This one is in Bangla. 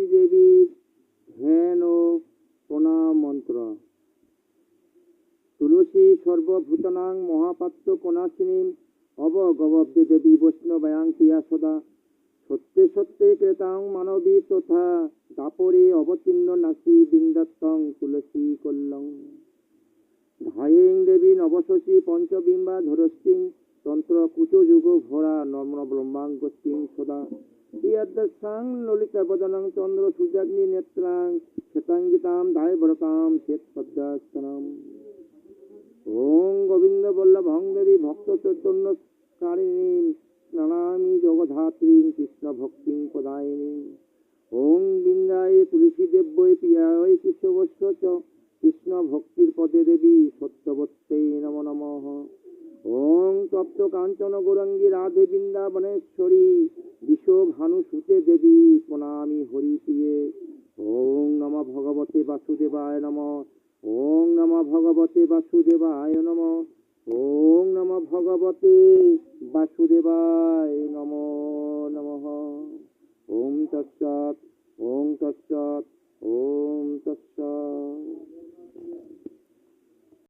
তুলসী দেবীর ধ্যান ও প্রণাম মন্ত্র। তুলসী সর্বভূতানাং মহাপাত্র কনাশিনীম অবগবব্দে দেবী বৈষ্ণবায়াং ক্রিয়া সদা সত্যে সত্যে ক্রেতাং মানবী তথা দাপরে অবতীর্ণ নাসি বৃন্দাত্তং তুলসী কল্লং ধায়েং দেবী নবশশী পঞ্চবিম্বা ধরস্তিং তন্ত্র কুচ যুগ ভরা নম্র ব্রহ্মাঙ্গস্তিং সদা ইয়াদ্দসাং ললিতা বদনং চন্দ্র সূর্যাগ্নি নেত্রাং শ্বেতাঙ্গিতাম দায়ব্রতাম শ্বেত পদ্মাস্তনম। ওং গোবিন্দ বল্লভং দেবী ভক্ত চৈতন্য কারিণী প্রণামি জগধাত্রী কৃষ্ণ ভক্তিং প্রদায়িনী। ওং বৃন্দায় তুলসী দেব্যৈ প্রিয়ায় কৃষ্ণবস্য চ কৃষ্ণ ভক্তির পদে দেবী সত্যবত্যে নমো নমঃ। ওং তপ্ত কাঞ্চন গৌরাঙ্গী রাধে বৃন্দাবনেশ্বরী বিশ্বভানুসুতে দেবী প্রণামি হরিপ্রিয়ে। ওং নমঃ ভগবতে বাসুদেবায় নমঃ। ওং নমঃ ভগবতে বাসুদেবায় নমঃ। ওং নমঃ ভগবতে বাসুদেবায় নমো নমঃ। ওম তৎসৎ। ওম তৎসৎ। ওম